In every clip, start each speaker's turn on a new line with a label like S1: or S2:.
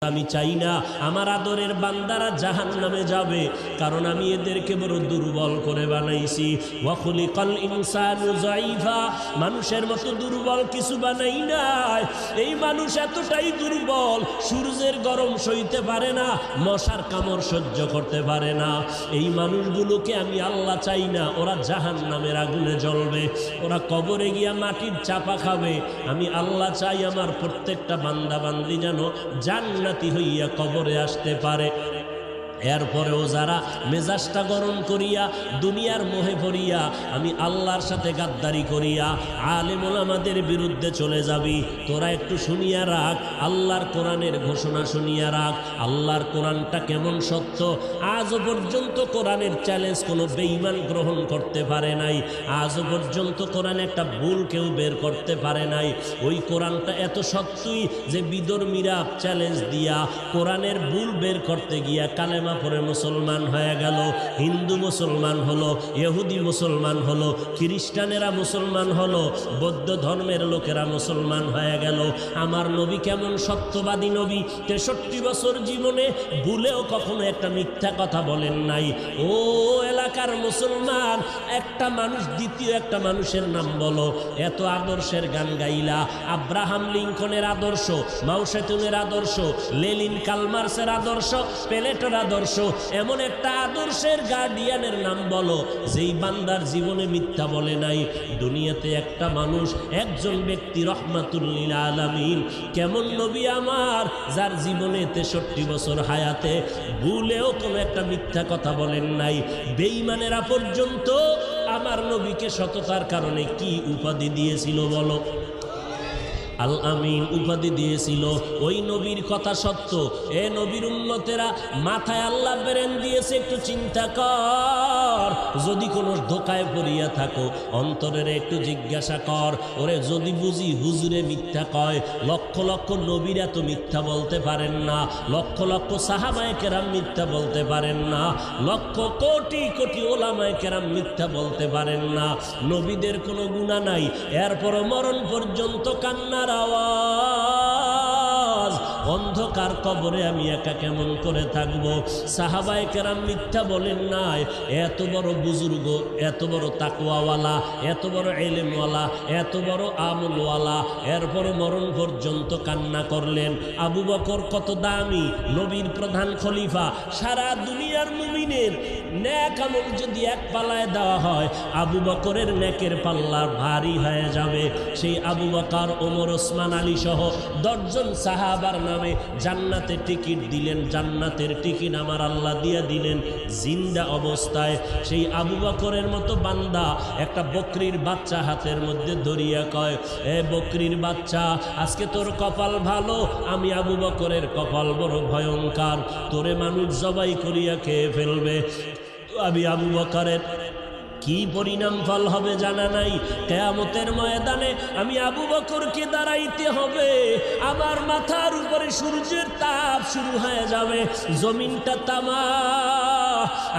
S1: আমি চাই না আমার আদরের বান্দারা জাহান্নামে যাবে, কারণ আমি এদেরকে বড় দুর্বল করে বানাইছি। ওয়া খুলিকাল ইনসানু যায়ীফা, মানুষের মতো দুর্বল কিছু বানাই নাই। এই মানুষ এতটাই দুর্বল, সূর্যের গরম সইতে পারে না, মশার কামড় সহ্য করতে পারে না। এই মানুষগুলোকে আমি আল্লাহ চাই না ওরা জাহান্নামের আগুনে জ্বলবে, ওরা কবরে গিয়া মাটির চাপা খাবে। আমি আল্লাহ চাই আমার প্রত্যেকটা বান্দা বান্দি যেন জান্নাতি হইয়া কবরে আসতে পারে। এরপরেও যারা মেজাজটা গরম করিয়া দুনিয়ার মোহে পড়িয়া আমি আল্লাহর সাথে গাদ্দারি করিয়া আলেম ওলামাদের বিরুদ্ধে চলে যাবি, তোরা একটু শুনিয়া রাখ, আল্লাহর কোরআনের ঘোষণা শুনিয়া রাখ। আল্লাহর কোরআনটা কেমন সত্য, আজও পর্যন্ত কোরআনের চ্যালেঞ্জ কোনো বেঈমান গ্রহণ করতে পারে নাই। আজও পর্যন্ত কোরআনে একটা ভুল কেউ বের করতে পারে নাই। ওই কোরআনটা এত সত্যই যে বিধর্মীরা চ্যালেঞ্জ দিয়া কোরআনের ভুল বের করতে গিয়া কালেমা পরে মুসলমান হয়ে গেল, হিন্দু মুসলমান হলো, ইহুদি মুসলমান হলো, খ্রিস্টানেরা মুসলমান হলো, বৌদ্ধ ধর্মের লোকেরা মুসলমান হয়ে গেল। আমার নবী কেমন সত্যবাদী নবী, 63 বছর জীবনে ভুলেও কখনো একটা মিথ্যা কথা বলেন নাই। ও এলাকার মুসলমান, একটা মানুষ দ্বিতীয় একটা মানুষের নাম বলো। এত আদর্শের গান গাইলা, আব্রাহাম লিঙ্কনের আদর্শ, মাও সেতুনের আদর্শ, লেনিন কালমার্সের আদর্শ, প্লেটোর আদর্শ, এমন একটা আদর্শের গার্ডিয়ানের নাম বলো যেই বান্দার জীবনে মিথ্যা বলে নাই। দুনিয়াতে একটা মানুষ, একজন ব্যক্তি রহমাতুল লিল আলামিন, কেমন নবী আমার, যার জীবনে 63 বছর হায়াতে ভুলেও কোনো একটা মিথ্যা কথা বলেন নাই। বেঈমানেরা পর্যন্ত আমার নবীকে সততার কারণে কি উপাধি দিয়েছিল বলো? আল আমিন উপাধি দিয়েছিল। ওই নবীর কথা সত্য। এ নবীর উম্মতেরা, মাথায় আল্লাহ ব্রেন দিয়েছে, একটু চিন্তা কর। যদি কোনো ধোকায় পড়িয়া থাকো, অন্তরের একটু জিজ্ঞাসা কর, ওরে যদি বুঝি হুজুরে মিথ্যা কয়, লক্ষ লক্ষ নবীরা তো মিথ্যা বলতে পারেন না, লক্ষ লক্ষ সাহাবায়ে কেরাম মিথ্যা বলতে পারেন না, লক্ষ কোটি কোটি ওলামায়ে কেরাম মিথ্যা বলতে পারেন না। নবীদের কোনো গুনাহ নাই, এরপরও মরণ পর্যন্ত কান্নার আওয়াজ। অন্ধকার কবরে আমি একা কেমন করে থাকবো? সাহাবায়ে কেরাম মিথ্যা বলেন নাই। এত বড় বুজুর্গ, এত বড় তাকওয়াওয়ালা, এত বড় ইলমওয়ালা, এত বড় আমলওয়ালা, এরপর মরণ পর্যন্ত কান্না করলেন। আবু বকর কত দামি, নবীর প্রধান খলিফা, সারা দুনিয়ার মুমিনের নেক আমল যদি এক পাল্লায় দেওয়া হয়, আবু বকরের নেকের পাল্লা ভারী হয়ে যাবে। সেই আবু বকর, ওমর, ওসমান, আলী সহ 10 জন সাহাবার নামে জান্নাতে টিকিট দিলেন। জান্নাতের টিকিট আমার আল্লাহ দিয়ে দিলেন জিন্দা অবস্থায়। সেই আবু বকরের মতো বান্দা একটা বকরির বাচ্চা হাতের মধ্যে ধরিয়া কয়, এ বকরির বাচ্চা, আজকে তোর কপাল ভালো, আমি আবু বকরের কপাল বড় ভয়ঙ্কর, তোরে মানুষ জবাই করিয়া খেয়ে ফেলবে। আমি আবু বকরের কি পরিণাম ফল হবে জানা নাই। কিয়ামতের ময়দানে আমি আবু বকরকে দাঁড়াইতে হবে, আমার মাথার উপরে সূর্যের তাপ শুরু হয়ে যাবে, জমিনটা তামা।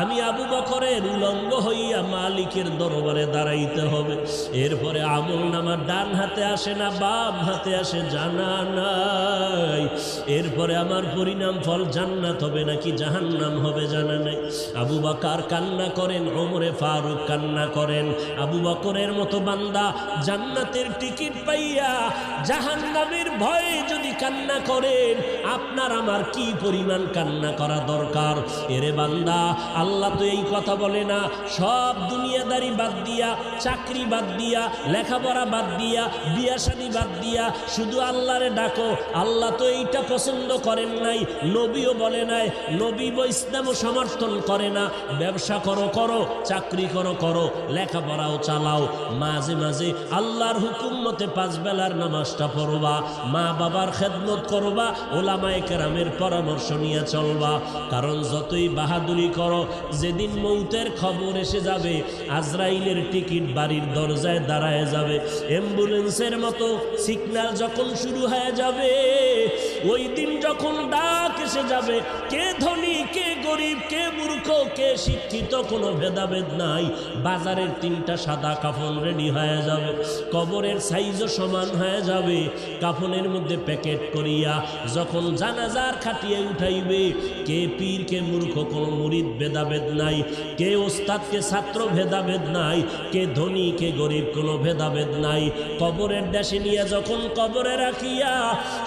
S1: আমি আবু বকরের উলঙ্গ হইয়া মালিকের দরবারে দাঁড়াইতে হবে। এরপরে আমল নামা ডান হাতে আসে না বাম হাতে আসে জানা নাই। এরপরে আমার পরিণাম ফল জান্নাত হবে নাকি জাহান্নাম হবে জানা নাই। আবু বকর কান্না করেন, ওমরে ফারুক কান্না করেন। আবু বকরের মতো বান্দা জান্নাতের টিকিট পাইয়া জাহান্নামের ভয়ে যদি কান্না করেন, আপনার আমার কি পরিমাণ কান্না করা দরকার? এরে বান্দা, আল্লাহ তো এই কথা বলে না, সব দুনিয়াদারি বাদ দিয়া, চাকরি বাদ দিয়া, লেখাপড়া বাদ দিয়া, বিয়া শাদী বাদ দিয়া শুধু আল্লাহরে ডাকো। আল্লাহ তো এইটা পছন্দ করেন নাই, নবীও বলে নাই, নবী ইসলামও সমর্থন করে না। ব্যবসা করো করো, চাকরি করো করো, লেখাপড়াও চালাও, মাঝে মাঝে আল্লাহর হুকুম মতে 5 বেলার নামাজটা পড়বা, মা বাবার খেদমত করবা, ওলামায়ে কেরামের পরামর্শ নিয়ে চলবা। কারণ যতই বাহাদুরি করো, যেদিন মৌতের খবর এসে যাবে, আজরাইলের টিকিট বাড়ির দরজায় দাঁড়ায় যাবে। অ্যাম্বুলেন্সের মতো সিগন্যাল যখন শুরু হয়ে যাবে, ওই দিন যখন ডাক এসে এসে যাবে, কে ধনী কে গরিব, কে মূর্খ কে শিক্ষিত, কোনো ভেদাভেদ নাই। বাজারের 3টা সাদা কাফন রেডি হয়ে যাবে, কবরের সাইজও সমান হয়ে যাবে। কাফনের মধ্যে প্যাকেট করিয়া যখন জানাজার খাটিয়ে উঠাইবে, কে পীর কে মূর্খ কোনো মুরিদ ভেদাভেদ নাই, কে ওস্তাদ কে ছাত্র ভেদাভেদ নাই, কে ধনী কে গরিব কোনো ভেদাভেদ নাই। কবরের দেশে নিয়ে যখন কবরে রাখিয়া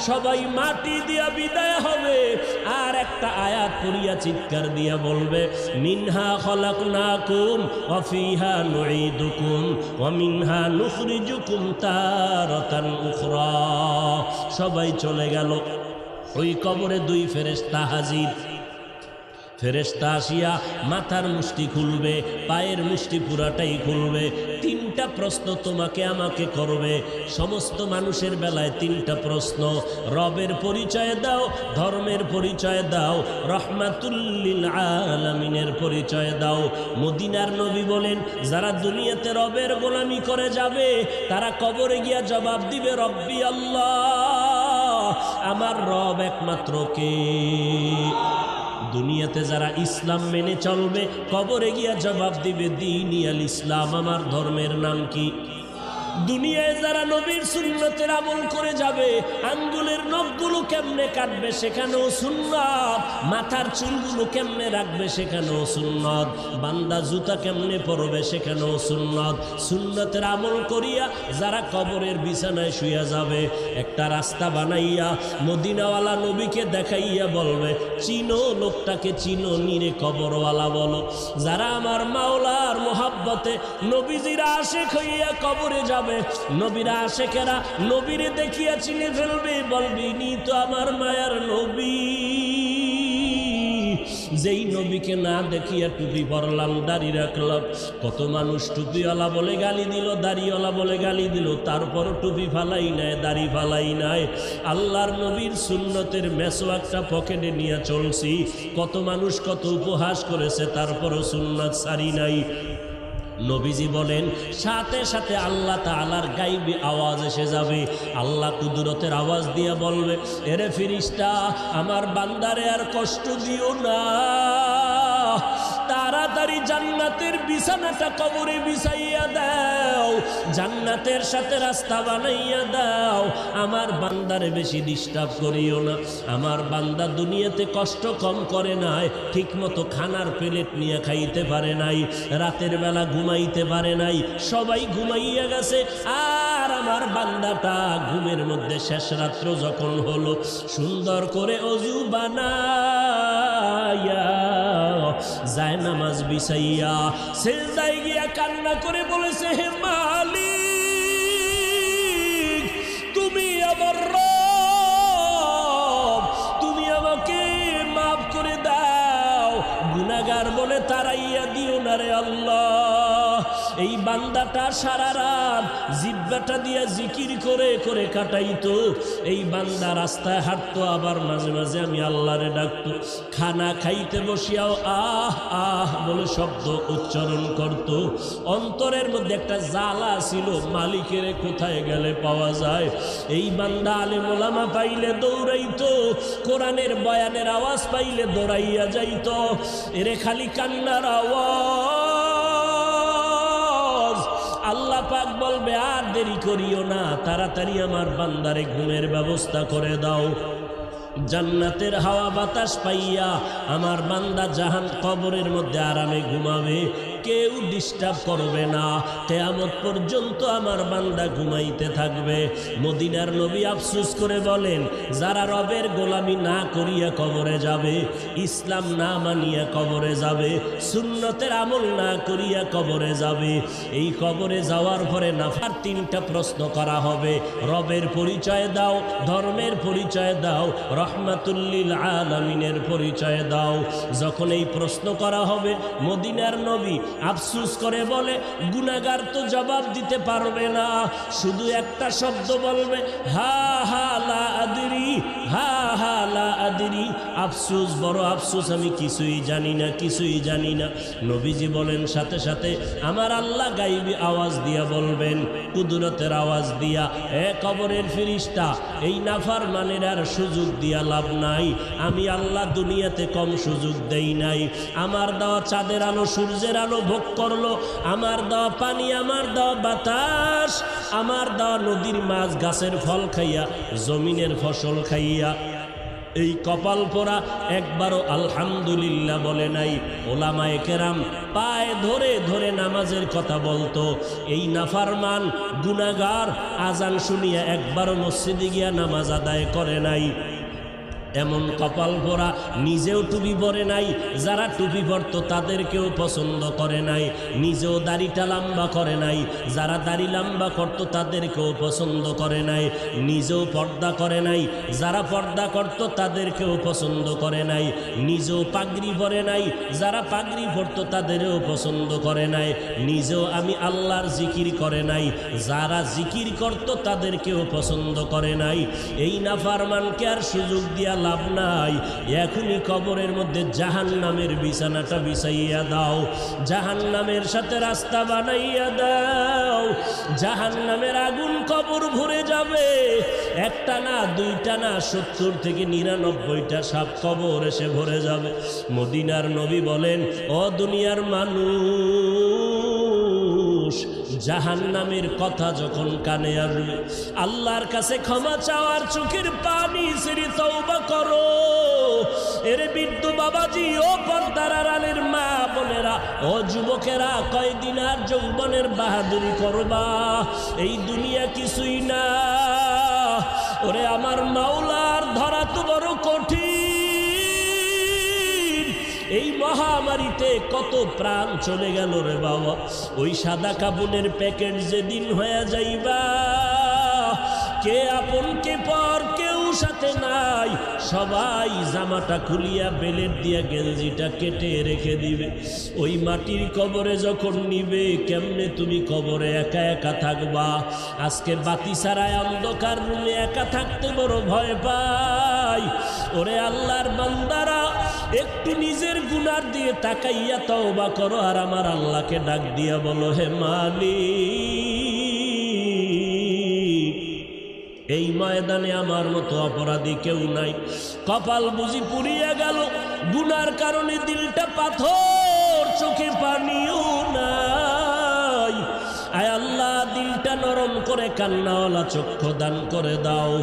S1: সবাই মাটি দিয়া বিদায় হবে, আর একটা আয়াত পড়িয়া চিৎকার দিয়া বলবে, মিনহা খলাকনাকুম ওয়া ফিহা নুঈদুকুম ওয়া মিনহা নুখরিজুকুম তারাতান উখরা। সবাই চলে গেল, ওই কবরে 2 ফেরেশতা হাজির। ফেরেশতা আসিয়া মাথার মুষ্টি খুলবে, পায়ের মুষ্টি পুরাটাই খুলবে। 3টা প্রশ্ন তোমাকে আমাকে করবে। সমস্ত মানুষের বেলায় 3টা প্রশ্ন। রবের পরিচয় দাও, ধর্মের পরিচয় দাও, রহমাতুল লিল আলামিনের পরিচয় দাও। মদিনার নবী বলেন, যারা দুনিয়াতে রবের গোলামি করে যাবে তারা কবরে গিয়া জবাব দিবে, রব্বি আল্লাহ, আমার রব একমাত্র কে? দুনিয়াতে যারা ইসলাম মেনে চলবে কবরে গিয়া জবাব দিবে, দীনি আল ইসলাম, আমার ধর্মের নাম কি? দুনিয়ায় যারা নবীর সুন্নতের আমল করে যাবে, আঙ্গুলের নখগুলো কেমনে কাটবে সেখানেও সুন্নত, মাথার চুলগুলো কেমনে রাখবে সেখানেও সুন্নত, বান্দা জুতা কেমনে পরবে সেখানেও সুন্নত। সুন্নতের আমল করিয়া যারা কবরের বিছানায় শুয়ে যাবে, একটা রাস্তা বানাইয়া মদিনাওয়ালা নবীকে দেখাইয়া বলবে, চিনো লোকটাকে, চিনো নিরে কবরওয়ালা বলো। যারা আমার মাওলার মোহাব্বতে নবীজির আশিক হইয়া কবরে যাবে, নবীরা আশেকেরা নবীরে দেখিয়া চিনে ফেলবে, বলবি নি তো আমার মায়ার নবী। যেই নবীকে না দেখিয়া টুপি পরলাম, দাড়ি রাখলাম, কত মানুষ টুপিওয়ালা বলে গালি দিল, দাড়িওয়ালা বলে গালি দিল, তারপরও টুপি ফালাই নাই, দাড়ি ফালাই নাই। আল্লাহর নবীর সুন্নতের মেসওয়াকটা পকেটে নিয়ে চলছি, কত মানুষ কত উপহাস করেছে, তারপরও সুন্নাত সারি নাই। নবীজি বলেন, সাথে সাথে আল্লাহ তাআলার গায়বী আওয়াজ এসে যাবে। আল্লাহ কুদরতের আওয়াজ দিয়ে বলবে, এরে ফেরেশতা, আমার বান্দারে আর কষ্ট দিও না, তাড়াতাড়ি জান্নাতের বিছানাটা কবরে বিছাইয়া দাও, জান্নাতের সাথে রাস্তা বানাইয়া দাও, আমার বান্দারে বেশি ডিস্টার্ব করিও না। আমার বান্দা দুনিয়াতে কষ্ট কম করে নাই, ঠিক মতো খানার প্লেট নিয়ে খাইতে পারে নাই, রাতের বেলা ঘুমাইতে পারে নাই, সবাই ঘুমাইয়া গেছে, আর আমার বান্দাটা ঘুমের মধ্যে শেষ রাত্র যখন হলো, সুন্দর করে অজু বানাইয়া যায় নামাজ বিছাইয়া সিজদায় গিয়া কান্না করে বলেছে, হে মালিক, তুমি আমার রব, তুমি আমাকে মাফ করে দাও, গুনাহগার বলে তাড়াইয়া দিও না রে আল্লাহ। এই বান্দাটা সারা রাত জিহ্বাটা দিয়া জিকির করে করে কাটাইতো। এই বান্দা রাস্তায় হাঁটতো, আবার মাঝে মাঝে আমি আল্লাহরে ডাকতো। খানা খাইতে বসিয়াও আহ আহ বলে শব্দ উচ্চারণ করত। অন্তরের মধ্যে একটা জ্বালা ছিল, মালিকের কোথায় গেলে পাওয়া যায়। এই বান্দা আলেম ওলামা পাইলে দৌড়াইতো, কোরআনের বয়ানের আওয়াজ পাইলে দৌড়াইয়া যাইতো। এরে খালি কান্নার আওয়াজ। আল্লাহ পাক বলবে, আর দেরি করিও না, তাড়াতাড়ি আমার বান্দারে ঘুমের ব্যবস্থা করে দাও। জান্নাতের হাওয়া বাতাস পাইয়া আমার বান্দা জাহান কবরের মধ্যে আরামে ঘুমাবে, কেউ ডিস্টার্ব করবে না, কিয়ামত পর্যন্ত আমার বান্দা ঘুমাইতে থাকবে। মদিনার নবী আফসোস করে বলেন, যারা রবের গোলামি না করিয়া কবরে যাবে, ইসলাম না মানিয়া কবরে যাবে, সুন্নতের আমল না করিয়া কবরে যাবে, এই কবরে যাওয়ার পরে নাফার 3টা প্রশ্ন করা হবে। রবের পরিচয় দাও, ধর্মের পরিচয় দাও, রহমাতুল লিল আলামিনের পরিচয় দাও। যখন এই প্রশ্ন করা হবে, মদিনার নবী আফসোস করে বলে, গুনাহগার তো জবাব দিতে পারবে না, শুধু একটা শব্দ বলবে, হা হা লা আদরি, হা হা লা আদরি, আফসোস, বড় আফসোস, আমি কিছুই জানি না, কিছুই জানি না। নবীজি বলেন সাথে সাথে আমার আল্লাহ গাইবী আওয়াজ দিয়া বলবেন, কুদরতের আওয়াজ দিয়া, এ কবরের ফেরেশতা, এই নাফরমানের আর সুযোগ দিয়া লাভ নাই। আমি আল্লাহ দুনিয়াতে কম সুযোগ দেই নাই। আমার দেওয়া চাঁদের আলো, সূর্যের আলো ভোগ করলো, আমার দেওয়া পানি, আমার দেওয়া বাতাস, আমার দেওয়া নদীর মাছ, গাছের ফল খাইয়া, জমিনের ফসল খাইয়া এই কপাল পোড়া একবারও আলহামদুলিল্লাহ বলে নাই। ওলামায়ে কেরাম পায়ে ধরে ধরে নামাজের কথা বলতো। এই নাফরমান গুনাহগার আজান শুনিয়া একবারও মসজিদে গিয়া নামাজ আদায় করে নাই। এমন কপাল পোড়া নিজেও টুপি পরে নাই, যারা টুপি পরতো তাদেরকেও পছন্দ করে নাই, নিজেও দাড়িটা লম্বা করে নাই, যারা দাড়ি লম্বা করতো তাদেরকেও পছন্দ করে নাই, নিজেও পর্দা করে নাই, যারা পর্দা করতো তাদেরকেও পছন্দ করে নাই, নিজেও পাগড়ি পরে নাই, যারা পাগড়ি পরতো তাদেরও পছন্দ করে নাই, নিজেও আমি আল্লাহর জিকির করে নাই, যারা জিকির করতো তাদেরকেও পছন্দ করে নাই। এই নাফরমানকে আর সুযোগ দিয়া লাভ নাই। এখনই কবরের মধ্যে জাহান্নামের বিছানাটা বিছাইয়া দাও, জাহান্নামের সাথে রাস্তা বানাইয়া দাও। জাহান্নামের আগুন কবর ভরে যাবে, একটা না, দুইটা না, 70 থেকে 99টা সাপ কবর এসে ভরে যাবে। মদিনার নবী বলেন, ও দুনিয়ার মানুষ, জাহান্নামের কথা যখন কানে আসবে, আল্লাহর কাছে ক্ষমা চাওয়ার চোখের পানি ছেড়ে তওবা করো। এরে বৃদ্ধ বাবাজি, ও পর্দার আড়ালের মা বোনেরা, ও যুবকেরা, কয়দিন আর যৌবনের বাহাদুরি করবা? এই দুনিয়া কিছুই না। ওরে আমার মাওলার ধরা তো বড় কঠিন। এই মহামারীতে কত প্রাণ চলে গেল রে বাবা। ওই সাদা কাপড়ের প্যাকেট যেদিন হয়ে যাইবা, কে আপন কে পর কেউ সাথে নাই, সবাই জামাটা খুলিয়া বেলেট দিয়া গেঞ্জিটা কেটে রেখে দিবে। ওই মাটির কবরে যখন নিবে, কেমনে তুমি কবরে একা একা থাকবা? আজকে বাতি ছাড়ায় অন্ধকার রুমে একা থাকতে বড় ভয় পাই। ওরে আল্লাহর বান্দারা, একটু নিজের গুনার দিয়ে তাকাইয়া তওবা করো, আর আমার আল্লাহকে ডাক দিয়া বলো, হে মালিক, এই ময়দানে আমার মতো অপরাধী কেউ নাই। কপাল বুঝি পুড়িয়া গেল, গুনার কারণে দিলটা পাথর, চোখে পানিও নাই। আয় আল্লাহ, দিলটা নরম করে কান্নাওয়ালা চক্ষু দান করে দাও।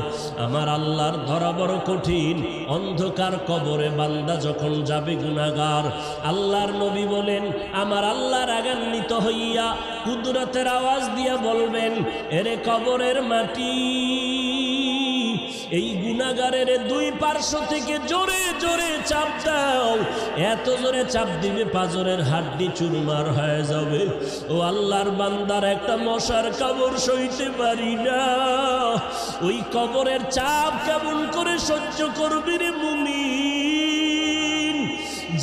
S1: আমার আল্লাহর ধরা বড় কঠিন। অন্ধকার কবরে বান্দা যখন যাবে গুনাহগার, আল্লাহর নবী বলেন, আমার আল্লাহ রাগান্বিত হইয়া কুদরতের আওয়াজ দিয়া বলবেন, এরে কবরের মাটি, এই গুনাহগারের দুই পার্শ্ব থেকে জোরে জোরে চাপ দাও। এত জোরে চাপ দিবে পাঁজরের হাড্ডি চুরমার হয়ে যাবে। ও আল্লাহর বান্দার একটা মশার কামড় সইতে পারি না। ওই কবরের চাপ কেমন করে সহ্য করবি রে মুমিন?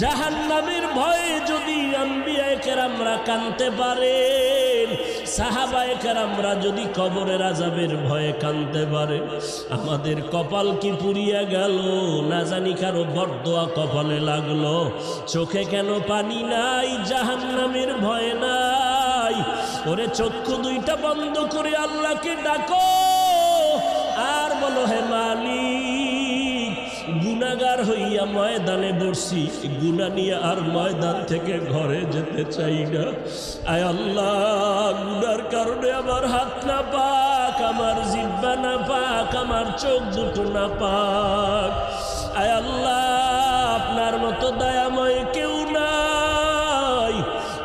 S1: জাহান্নামের ভয়ে যদি আম্বিয়ায়ে কেরামরা কাঁদতে পারেন, সাহাবায়ে কেরামরা যদি কবরের আযাবের ভয়ে কাঁদতে পারে, আমাদের কপাল কি পুড়িয়া গেল? না জানি কারো বরদোয়া কপালে লাগলো। চোখে কেন পানি নাই? জাহান্নামের ভয় নাই। ওরে চক্ষু দুইটা বন্ধ করে আল্লাহকে ডাকো, আর বলো, হে মালিক, গুনাহগার হইয়া ময়দানে বসছি, গুনাহ নিয়ে আর ময়দান থেকে ঘরে যেতে চাই না। আয় আল্লাহ, গুনার কারণে আমার হাত না পাক, আমার জিহ্বা না পাক, আমার চোখ দুটো না পাক। আয় আল্লাহ, আপনার মতো দয়াময় কেউ নাই।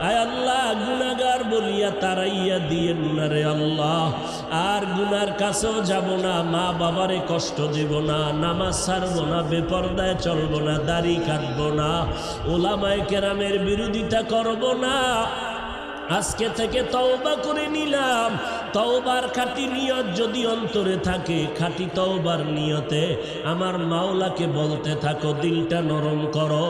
S1: আয় আল্লাহ, গুনাহগার বলিয়া তারাইয়া দিয়েন না রে আল্লাহ। আর গুনার কাছেও যাব না, মা বাবারে কষ্ট দেব না, নামাজ ছাড়বো না, বেপরদায় চলবো না, দাড়ি কাটবো না, ওলামায়ে কেরামের বিরোধিতা করব না। আজকে থেকে তওবা করে নিলাম, তওবার খাঁটি নিয়ত যদি অন্তরে থাকে, খাঁটি তওবার নিয়তে আমার মাওলাকে বলতে থাকো, দিলটা নরম করো,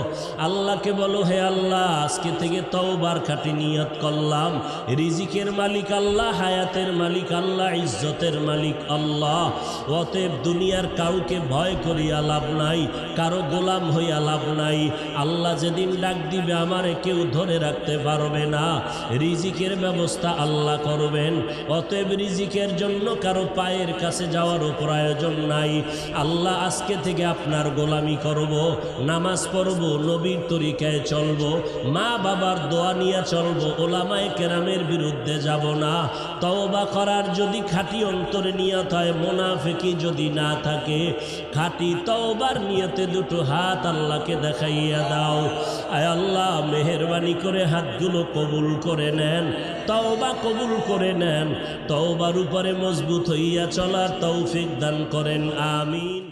S1: আল্লাহকে বলো, হে আল্লাহ আজকে থেকে তওবার খাঁটি নিয়ত করলাম, রিজিকের মালিক আল্লাহ, হায়াতের মালিক আল্লাহ, ইজ্জতের মালিক আল্লাহ। অতএব দুনিয়ার কাউকে ভয় করিয়া লাভ নাই, কারো গোলাম হইয়া লাভ নাই। আল্লাহ যেদিন ডাক দিবে আমারে কেউ ধরে রাখতে পারবে না, রিজিকের ব্যবস্থা আল্লাহ করবেন। অতএব রিজিকের জন্য কারো পায়ের কাছে যাওয়ারও প্রয়োজন নাই। আল্লাহ আজকে থেকে আপনার গোলামি করব, নামাজ পড়ব, নবীর তরিকায় চলব, মা বাবার দোয়া নিয়ে চলব, ওলামায়ে কেরামের বিরুদ্ধে যাব না। তওবা করার যদি খাঁটি অন্তরে নিয়ত হয়, মুনাফিকি যদি না থাকে, খাঁটি তওবার নিয়তে দুটো হাত আল্লাহকে দেখাইয়া দাও। আয় আল্লাহ মেহেরবানি করে হাতগুলো কবুল করে নেন, তওবা কবুল করে নেন, তওবার উপরে মজবুত হইয়া চলার তৌফিক দান করেন, আমিন।